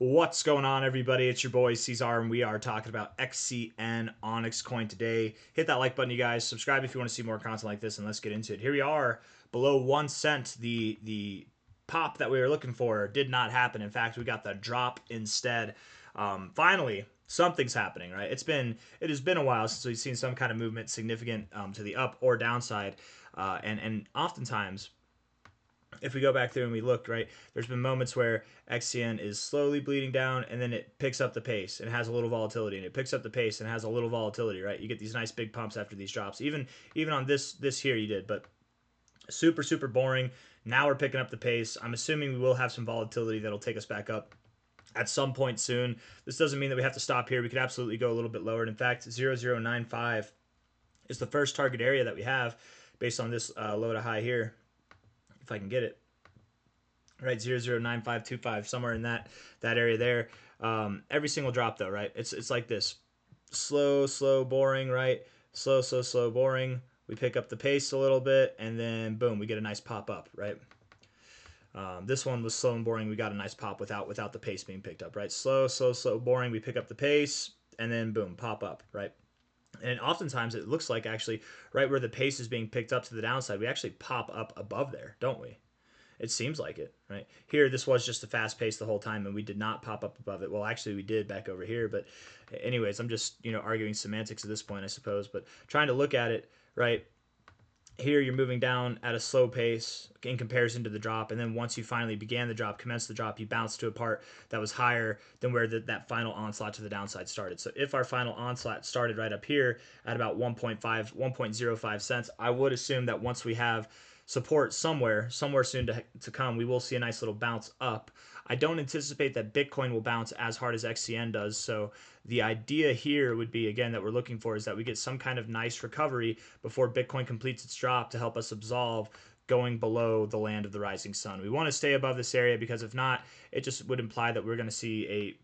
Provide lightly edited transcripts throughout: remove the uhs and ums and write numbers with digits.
What's going on, everybody? It's your boy C-Zar, and we are talking about XCN OnyxCoin today. Hit that like button, you guys. Subscribe if you want to see more content like this, and let's get into it. Here we are, below 1 cent. The pop that we were looking for did not happen. In fact, we got the drop instead. Finally, something's happening, right? It has been a while since we've seen some kind of movement significant to the up or downside, and oftentimes, if we go back through and we look, right, there's been moments where XCN is slowly bleeding down and then it picks up the pace and has a little volatility, and it picks up the pace and has a little volatility, right? You get these nice big pumps after these drops. Even on this here you did, but super boring. Now we're picking up the pace. I'm assuming we will have some volatility that'll take us back up at some point soon. This doesn't mean that we have to stop here. We could absolutely go a little bit lower. And in fact, 0095 is the first target area that we have based on this low to high here, if I can get it right. 009525, somewhere in that area there. Every single drop though, right, it's like this slow boring, right? Slow boring. We pick up the pace a little bit, and then boom, we get a nice pop up, right? This one was slow and boring. We got a nice pop without the pace being picked up, right? Slow boring. We pick up the pace, and then boom, pop up, right? And oftentimes it looks like actually right where the pace is being picked up to the downside, we actually pop up above there, don't we? It seems like it, right? Here, this was just a fast pace the whole time, and we did not pop up above it. Well, actually, we did back over here, but anyways, I'm just, arguing semantics at this point, I suppose, but trying to look at it, right? Here, you're moving down at a slow pace in comparison to the drop, and then once you finally began the drop, commenced the drop, you bounced to a part that was higher than where that final onslaught to the downside started. So if our final onslaught started right up here at about 1.05 cents, I would assume that once we have support somewhere soon to come, we will see a nice little bounce up. I don't anticipate that Bitcoin will bounce as hard as XCN does. So the idea here would be, again, that we're looking for is that we get some kind of nice recovery before Bitcoin completes its drop to help us absolve going below the land of the rising sun. We want to stay above this area, because if not, it just would imply that we're going to see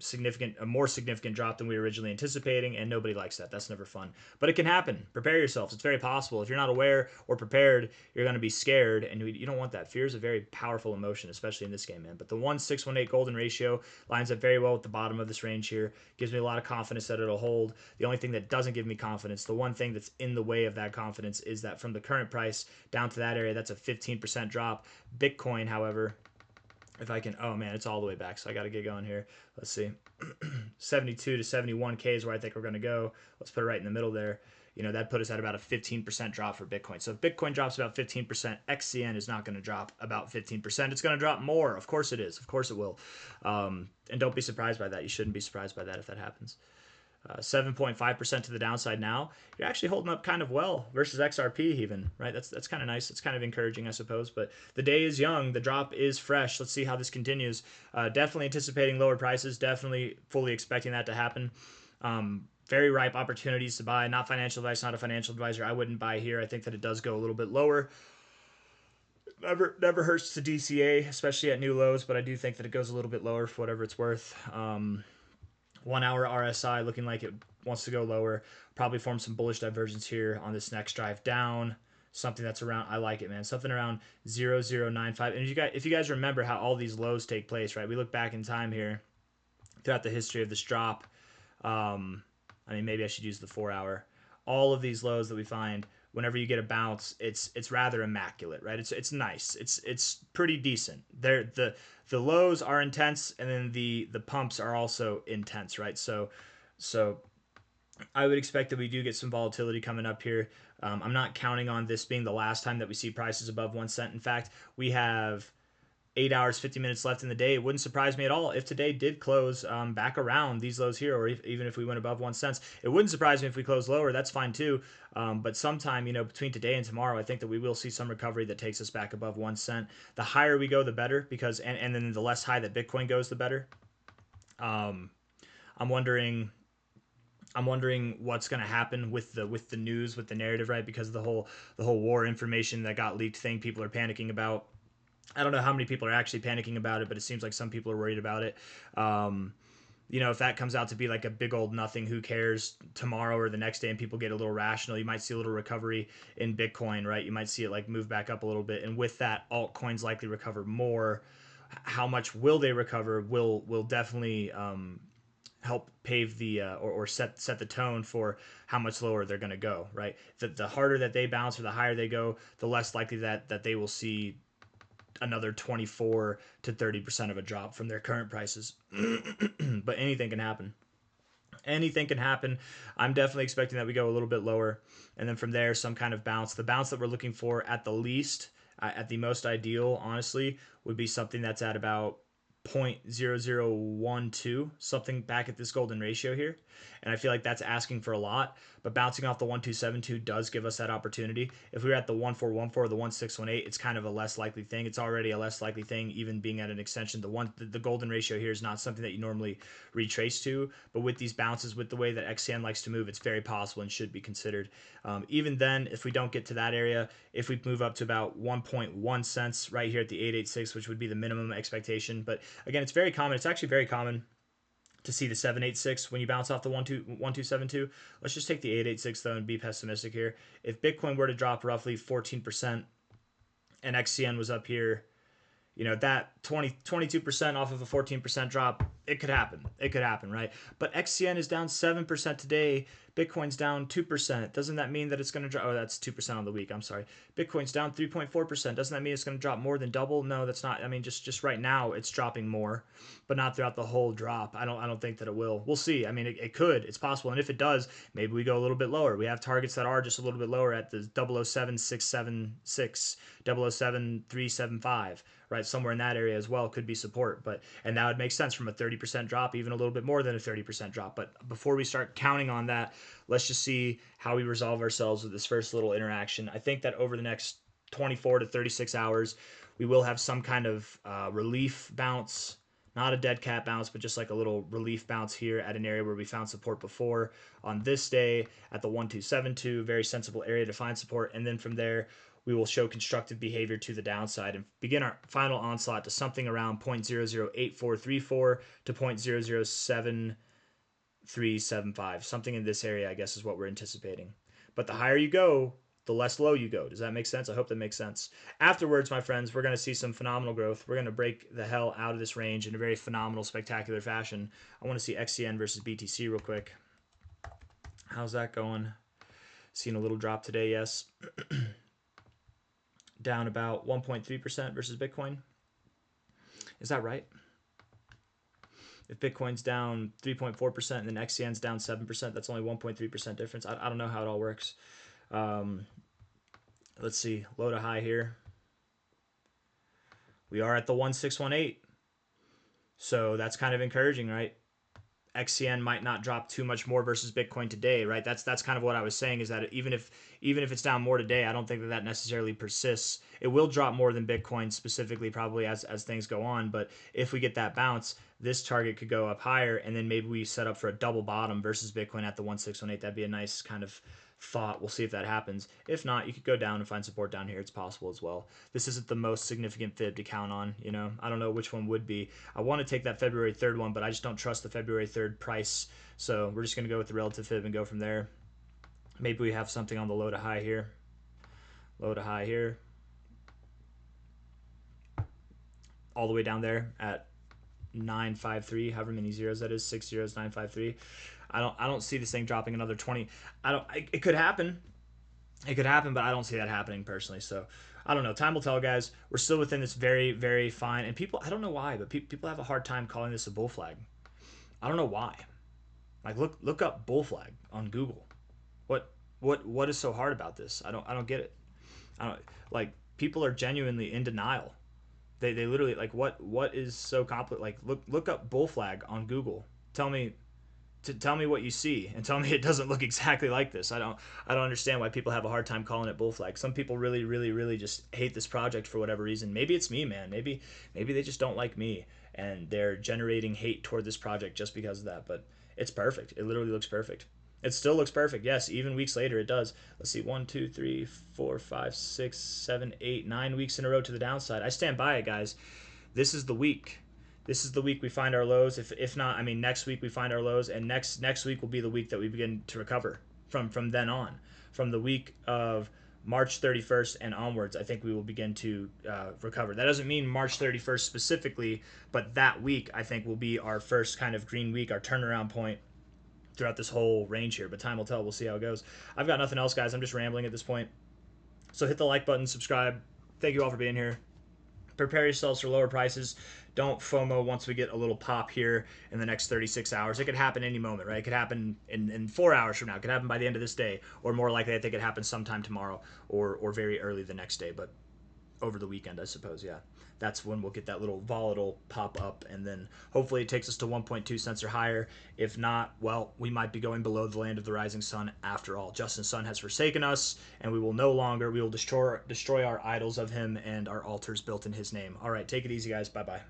a more significant drop than we were originally anticipating, and nobody likes that. That's never fun. But it can happen. Prepare yourselves. It's very possible. If you're not aware or prepared, you're going to be scared, and you don't want that. Fear is a very powerful emotion, especially in this game, man. But the 1-6-1-8 golden ratio lines up very well with the bottom of this range here. Gives me a lot of confidence that it'll hold. The only thing that doesn't give me confidence, the one thing that's in the way of that confidence, is that from the current price down to that area, that's a 15% drop. Bitcoin, however, if I can, oh man, it's all the way back, so I got to get going here. Let's see. 72 to 71K is where I think we're going to go. Let's put it right in the middle there. That put us at about a 15% drop for Bitcoin. So if Bitcoin drops about 15%, XCN is not going to drop about 15%. It's going to drop more. Of course it is. Of course it will. And don't be surprised by that. You shouldn't be surprised by that if that happens. 7.5% to the downside now. You're actually holding up kind of well versus XRP even, right? That's kind of nice. It's kind of encouraging, I suppose. But the day is young. The drop is fresh. Let's see how this continues. Definitely anticipating lower prices. Definitely fully expecting that to happen. Very ripe opportunities to buy. Not financial advice, not a financial advisor. I wouldn't buy here. I think that it does go a little bit lower. Never hurts to DCA, especially at new lows, but I do think that it goes a little bit lower for whatever it's worth. 1 hour RSI looking like it wants to go lower. Probably form some bullish divergence here on this next drive down. Something that's around, I like it, man. Something around 0095. And if you guys remember how all these lows take place, right? We look back in time here throughout the history of this drop. Maybe I should use the 4 hour. All of these lows that we find, whenever you get a bounce, it's rather immaculate, right? It's nice. It's pretty decent. The lows are intense, and then the pumps are also intense, right? So I would expect that we do get some volatility coming up here. I'm not counting on this being the last time that we see prices above 1 cent. In fact, we have 8 hours, 50 minutes left in the day. It wouldn't surprise me at all if today did close back around these lows here, or even if we went above 1 cent. It wouldn't surprise me if we close lower. That's fine too. But sometime, between today and tomorrow, I think that we will see some recovery that takes us back above 1 cent. The higher we go, the better, because and then the less high that Bitcoin goes, the better. I'm wondering what's going to happen with the news, with the narrative, right? Because of the whole war information that got leaked thing people are panicking about. I don't know how many people are actually panicking about it, but it seems like some people are worried about it. If that comes out to be like a big old nothing, who cares, tomorrow or the next day, and people get a little rational, you might see a little recovery in Bitcoin, right? You might see it like move back up a little bit. And with that, altcoins likely recover more. how much will they recover will definitely help pave the or set the tone for how much lower they're going to go, right? The harder that they bounce or the higher they go, the less likely that they will see another 24 to 30% of a drop from their current prices. But anything can happen. Anything can happen. I'm definitely expecting that we go a little bit lower, and then from there some kind of bounce. The bounce that we're looking for at the least, at the most ideal, honestly, would be something that's at about 0.0012, something back at this golden ratio here. And I feel like that's asking for a lot, but bouncing off the 1272 does give us that opportunity. If we were at the 1414 or the 1618, it's kind of a less likely thing. It's already a less likely thing, even being at an extension. The golden ratio here is not something that you normally retrace to, but with these bounces, with the way that XCN likes to move, it's very possible and should be considered. Even then, if we don't get to that area, if we move up to about 1.1 cents right here at the 886, which would be the minimum expectation. But again, it's very common. It's actually very common to see the 786 when you bounce off the 1272. Let's just take the 886 though and be pessimistic here. If Bitcoin were to drop roughly 14% and XCN was up here, you know, that 22% off of a 14% drop, it could happen. It could happen, right? But XCN is down 7% today. Bitcoin's down 2%. Doesn't that mean that it's going to drop? Oh, that's 2% on the week. I'm sorry. Bitcoin's down 3.4%. Doesn't that mean it's going to drop more than double? No, that's not. I mean, just right now it's dropping more, but not throughout the whole drop. I don't think that it will. We'll see. I mean, it could. It's possible. And if it does, maybe we go a little bit lower. We have targets that are just a little bit lower at the 007676, 007375. Right, somewhere in that area as well could be support, and that would make sense from a 30% drop, even a little bit more than a 30% drop. But before we start counting on that, let's just see how we resolve ourselves with this first little interaction. I think that over the next 24 to 36 hours, we will have some kind of relief bounce, not a dead cat bounce, but just like a little relief bounce here at an area where we found support before on this day at the 1272, very sensible area to find support, and then from there we will show constructive behavior to the downside and begin our final onslaught to something around 0.008434 to 0.007375. Something in this area, I guess, is what we're anticipating. But the higher you go, the less low you go. Does that make sense? I hope that makes sense. Afterwards, my friends, we're going to see some phenomenal growth. We're going to break the hell out of this range in a very phenomenal, spectacular fashion. I want to see XCN versus BTC real quick. How's that going? Seen a little drop today, yes. Down about 1.3% versus Bitcoin. Is that right? If Bitcoin's down 3.4% and then XCN's down 7%, that's only 1.3% difference. I don't know how it all works. Let's see. Low to high here. We are at the 1618. So that's kind of encouraging, right? XCN might not drop too much more versus Bitcoin today, right? That's kind of what I was saying, is that even if it's down more today, I don't think that necessarily persists. It will drop more than Bitcoin specifically probably as things go on, but if we get that bounce, this target could go up higher, and then maybe we set up for a double bottom versus Bitcoin at the 1618. That'd be a nice kind of thought. We'll see if that happens. If not, you could go down and find support down here. It's possible as well. This isn't the most significant fib to count on, you know. I don't know which one would be. I want to take that February 3rd one, but I just don't trust the February 3rd price. So we're just going to go with the relative fib and go from there. Maybe we have something on the low to high here. Low to high here. All the way down there at 953, however many zeros that is, 6 zeros, 953. I don't see this thing dropping another 20. It could happen. It could happen, but I don't see that happening personally. So I don't know. Time will tell, guys. We're still within this very, very fine. And people, I don't know why, but people have a hard time calling this a bull flag. I don't know why. Like look up bull flag on Google. What is so hard about this? I don't get it. Like people are genuinely in denial. They literally like what is so complicated? Like look up bull flag on Google. Tell me what you see and tell me it doesn't look exactly like this. I don't understand why people have a hard time calling it bull flag. Some people really just hate this project for whatever reason. Maybe it's me, man. Maybe they just don't like me and they're generating hate toward this project just because of that. But it's perfect. It literally looks perfect. It still looks perfect. Yes, even weeks later it does. Let's see, 1, 2, 3, 4, 5, 6, 7, 8, 9 weeks in a row to the downside. I stand by it, guys. This is the week. This is the week we find our lows. If not, I mean, next week we find our lows, and next week will be the week that we begin to recover from then on. From the week of March 31st and onwards, I think we will begin to recover. That doesn't mean March 31st specifically, but that week I think will be our first kind of green week, our turnaround point throughout this whole range here. But time will tell. We'll see how it goes. I've got nothing else, guys. I'm just rambling at this point. So hit the like button, subscribe. Thank you all for being here. Prepare yourselves for lower prices. Don't FOMO once we get a little pop here in the next 36 hours. It could happen any moment, right? It could happen in 4 hours from now. It could happen by the end of this day, or more likely, I think it happens sometime tomorrow or very early the next day. But over the weekend, I suppose. Yeah, that's when we'll get that little volatile pop up, and then hopefully it takes us to 1.2 cents or higher. If not, well, we might be going below the land of the rising sun after all. Justin's sun has forsaken us, and we will destroy our idols of him and our altars built in his name. All right, take it easy, guys. Bye bye.